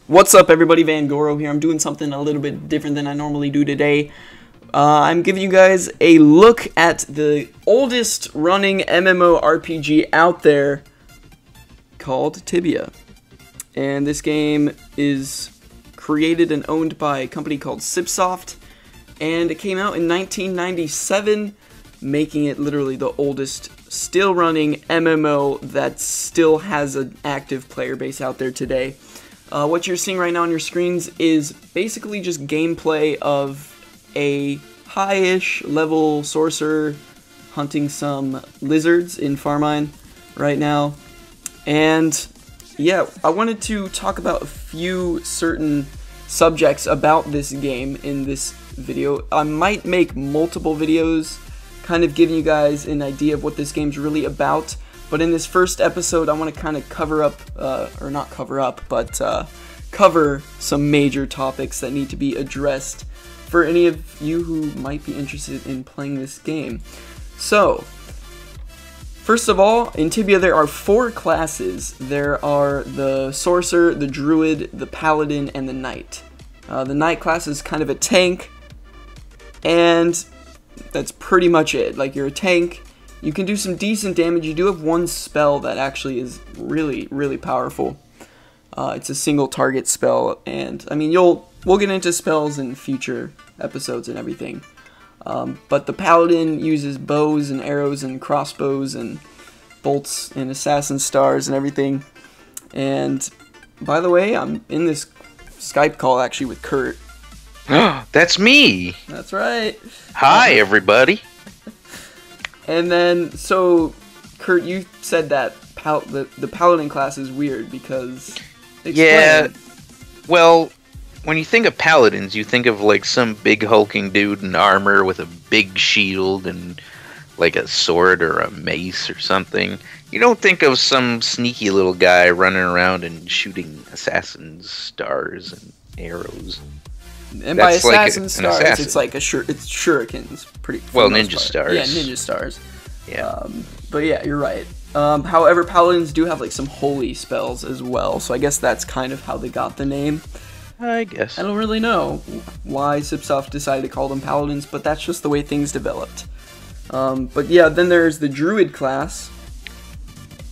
What's up, everybody? Vangoro here. I'm doing something a little bit different than I normally do today. I'm giving you guys a look at the oldest running MMORPG out there called Tibia. And this game is created and owned by a company called Cipsoft, and it came out in 1997, making it literally the oldest still running MMO that still has an active player base out there today. What you're seeing right now on your screens is basically just gameplay of a high-ish level sorcerer hunting some lizards in Farmine right now. And yeah, I wanted to talk about a few certain subjects about this game in this video. I might make multiple videos kind of giving you guys an idea of what this game's really about. But in this first episode, I want to kind of cover up, or not cover up, but cover some major topics that need to be addressed for any of you who might be interested in playing this game. So, first of all, in Tibia there are 4 classes. There are the Sorcerer, the Druid, the Paladin, and the Knight. The Knight class is kind of a tank, and that's pretty much it. Like, you're a tank. You can do some decent damage. You do have one spell that actually is really, really powerful. It's a single target spell, and I mean, we'll get into spells in future episodes and everything. But the Paladin uses bows and arrows and crossbows and bolts and assassin stars and everything. And by the way, I'm in this Skype call actually with Kurt. That's me. That's right. Hi, everybody. And then, so, Kurt, you said that the Paladin class is weird because... Explain. Yeah, well, when you think of Paladins, you think of, like, some big hulking dude in armor with a big shield and, like, a sword or a mace or something. You don't think of some sneaky little guy running around and shooting assassin's stars and arrows. And by assassin like stars, assassin. it's like it's shurikens, pretty. Well, ninja stars. Yeah, ninja stars. Yeah. But yeah, you're right. However, paladins do have like some holy spells as well, so I guess that's kind of how they got the name. I guess. I don't really know why Cipsoft decided to call them paladins, but that's just the way things developed. But yeah, then there's the Druid class,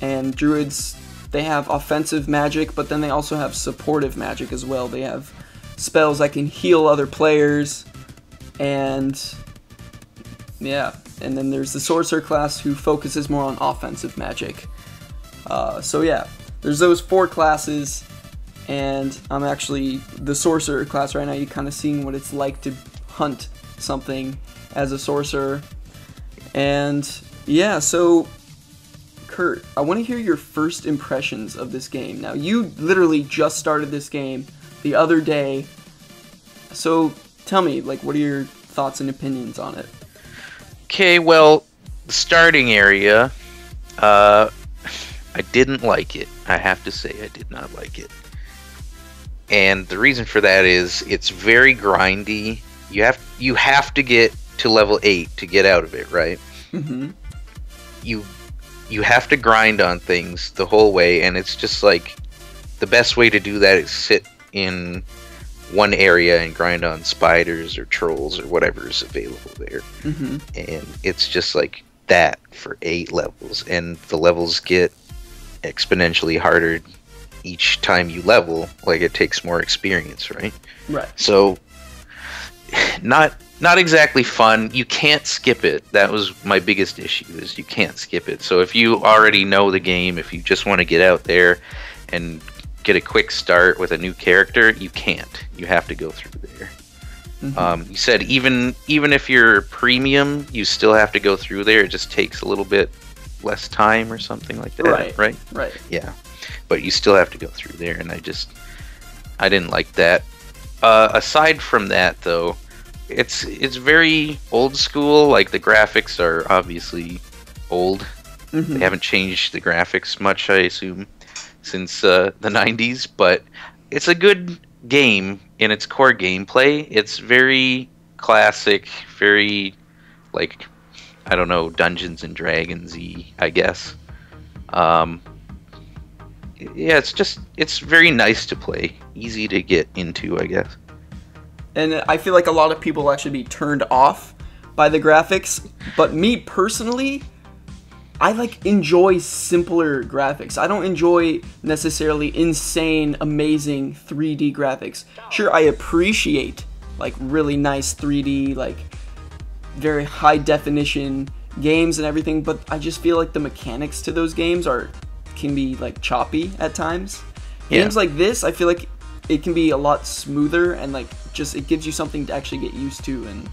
and Druids, they have offensive magic, but then they also have supportive magic as well. They have spells that can heal other players, and yeah, and then there's the Sorcerer class who focuses more on offensive magic. So yeah, there's those 4 classes, and I'm actually the Sorcerer class right now. You're kind of seeing what it's like to hunt something as a Sorcerer. And yeah, so Kurt, I want to hear your first impressions of this game. Now, you literally just started this game the other day, so tell me, like, what are your thoughts and opinions on it? Okay, well, the starting area, I didn't like it. I have to say I did not like it. And the reason for that is it's very grindy. You have to get to level 8 to get out of it, right? Mm-hmm. You have to grind on things the whole way, and it's just like the best way to do that is sit in one area and grind on spiders or trolls or whatever is available there. Mm-hmm. And it's just like that for 8 levels, and the levels get exponentially harder each time you level. Like, it takes more experience, right? Right. So not exactly fun. You can't skip it. That was my biggest issue, is you can't skip it. So if you already know the game, if you just want to get out there and get a quick start with a new character, you can't. You have to go through there. Mm-hmm. You said even if you're premium, you still have to go through there. It just takes a little bit less time or something like that. Right. Yeah, but you still have to go through there, and I didn't like that. Aside from that, though, it's very old school. Like, the graphics are obviously old. Mm-hmm. They haven't changed the graphics much, I assume, since the 90s, but it's a good game in its core gameplay. It's very classic, very, like, I don't know, Dungeons and Dragons-y, I guess. yeah, it's very nice to play, easy to get into, I guess. And I feel like a lot of people will actually be turned off by the graphics, but me personally, I like enjoy simpler graphics. I don't enjoy necessarily insane, amazing 3D graphics. Sure, I appreciate like really nice 3D, like very high definition games and everything, but I just feel like the mechanics to those games can be like choppy at times. Yeah. Games like this, I feel like it can be a lot smoother and like just it gives you something to actually get used to, and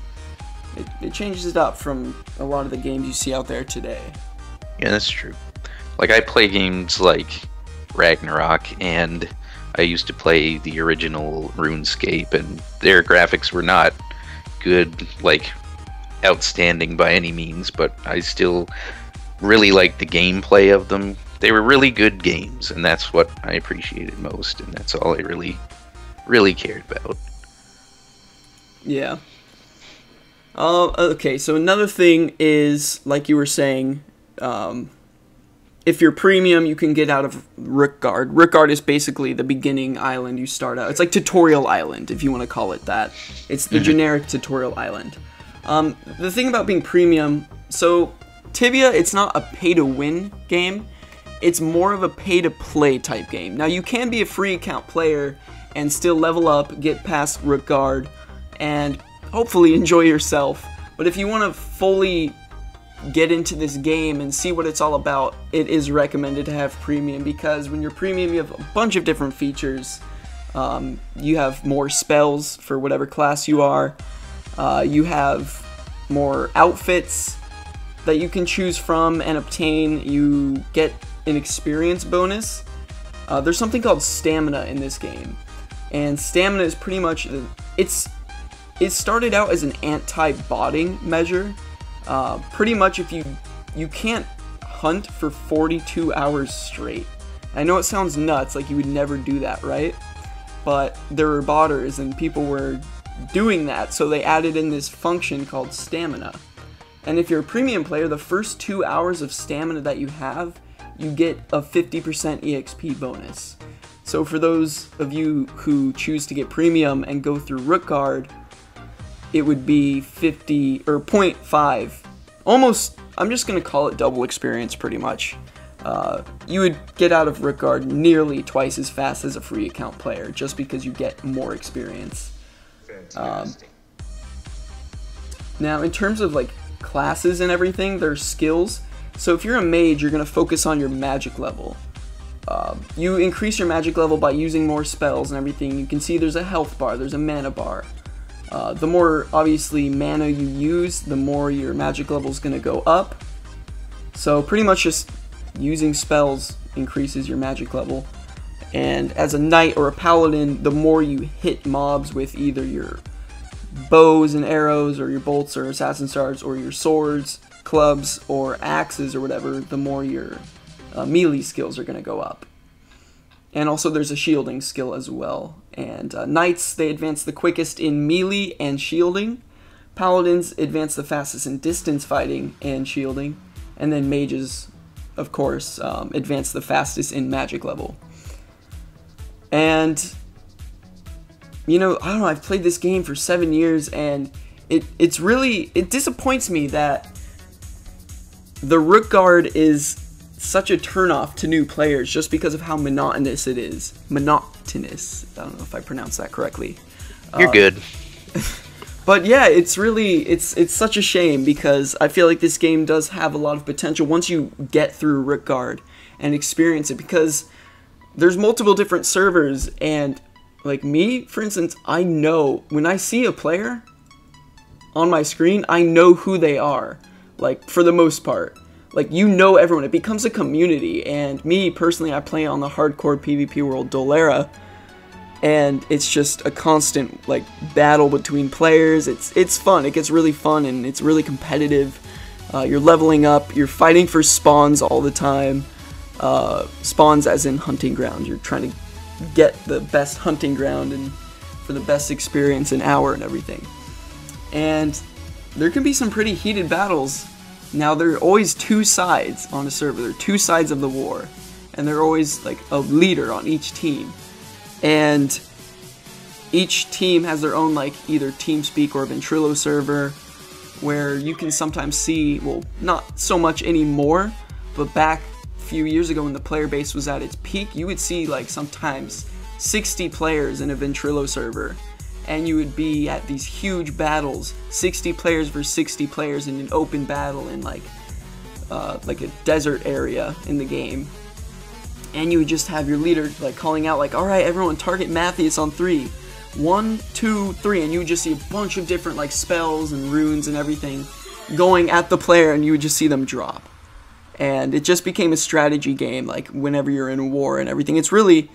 it changes it up from a lot of the games you see out there today. Yeah, that's true. Like, I play games like Ragnarok, and I used to play the original RuneScape, and their graphics were not good, like, outstanding by any means, but I still really liked the gameplay of them. They were really good games, and that's what I appreciated most, and that's all I really cared about. Yeah. Okay, so another thing is, like you were saying, if you're premium, you can get out of Rookguard. Rookguard is basically the beginning island you start out. It's like Tutorial Island, if you want to call it that. It's the generic Tutorial Island. The thing about being premium, so Tibia, it's not a pay-to-win game. It's more of a pay-to-play type game. Now, you can be a free account player and still level up, get past Rookguard, and hopefully enjoy yourself. But if you want to fully get into this game and see what it's all about, it is recommended to have premium, because when you're premium, you have a bunch of different features. You have more spells for whatever class you are. You have more outfits that you can choose from and obtain. You get an experience bonus. There's something called stamina in this game, and stamina is pretty much it started out as an anti-botting measure. Pretty much if you can't hunt for 42 hours straight. I know it sounds nuts, like you would never do that, right? But there were botters and people were doing that, so they added in this function called stamina. And if you're a premium player, the first 2 hours of stamina that you have, you get a 50% EXP bonus. So for those of you who choose to get premium and go through Rookguard, it would be 50 or 0.5, almost, I'm just going to call it double experience pretty much. You would get out of Rookguard nearly twice as fast as a free account player, just because you get more experience. Now, in terms of like classes and everything, there's skills. So if you're a mage, you're going to focus on your magic level. You increase your magic level by using more spells and everything. You can see there's a health bar, there's a mana bar. The more, obviously, mana you use, the more your magic level is going to go up. So pretty much just using spells increases your magic level. And as a knight or a paladin, the more you hit mobs with either your bows and arrows, or your bolts or assassin stars, or your swords, clubs, or axes, or whatever, the more your melee skills are going to go up. And also there's a shielding skill as well. And knights, they advance the quickest in melee and shielding. Paladins advance the fastest in distance fighting and shielding. And then mages, of course, advance the fastest in magic level. And, you know, I don't know, I've played this game for 7 years, and it disappoints me that the Rookguard is such a turnoff to new players just because of how monotonous it is. Monotonous. I don't know if I pronounced that correctly. You're good. But yeah, it's such a shame, because I feel like this game does have a lot of potential once you get through Rookguard and experience it, because there's multiple different servers, and like me, for instance, I know when I see a player on my screen, I know who they are, like for the most part. Like, you know everyone. It becomes a community. And me, personally, I play on the hardcore PvP world Dolera. And it's just a constant, like, battle between players. It's fun. It gets really fun, and it's really competitive. You're leveling up. You're fighting for spawns all the time. Spawns as in hunting grounds. You're trying to get the best hunting ground and for the best experience and hour and everything. And there can be some pretty heated battles. Now, there are always two sides on a server. There are two sides of the war. and they're always like a leader on each team, and each team has their own like either TeamSpeak or Ventrilo server, where you can sometimes see, well, not so much anymore, but back a few years ago when the player base was at its peak, you would see like sometimes 60 players in a Ventrilo server, and you would be at these huge battles, 60 players versus 60 players in an open battle in like a desert area in the game, and you would just have your leader like calling out like, all right, everyone, target Matthias on 3. 1, 2, 3, and you would just see a bunch of different like spells and runes and everything going at the player, and you would just see them drop. And it just became a strategy game, like whenever you're in a war and everything. It's really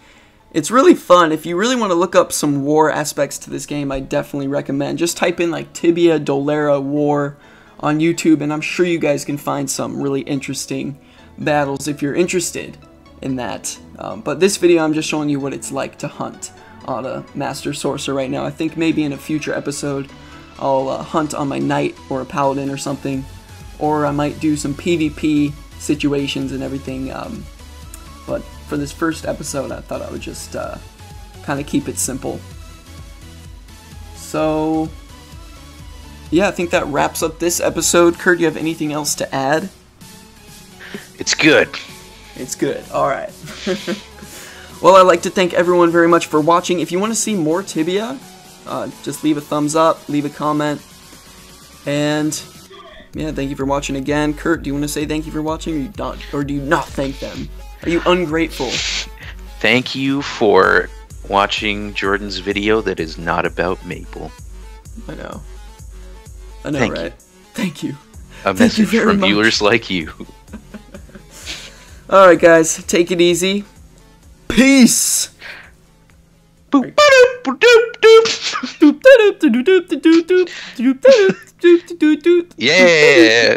fun. If you really want to look up some war aspects to this game, I definitely recommend. Just type in like Tibia Dolera War on YouTube, and I'm sure you guys can find some really interesting battles if you're interested in that. But this video, I'm just showing you what it's like to hunt on a Master Sorcerer right now. I think maybe in a future episode I'll hunt on my Knight or a Paladin or something, or I might do some PvP situations and everything, but for this first episode I thought I would just kind of keep it simple. So yeah, I think that wraps up this episode. Kurt, do you have anything else to add? It's good. It's good. Alright. Well, I'd like to thank everyone very much for watching. If you want to see more Tibia, just leave a thumbs up, leave a comment, and yeah, thank you for watching again. Kurt, do you want to say thank you for watching, or do you not thank them? Are you ungrateful? Thank you for watching Jordan's video that is not about Maple. I know, thank right? You. Thank you. A message from viewers like you. Alright guys, take it easy. Peace! Yeah!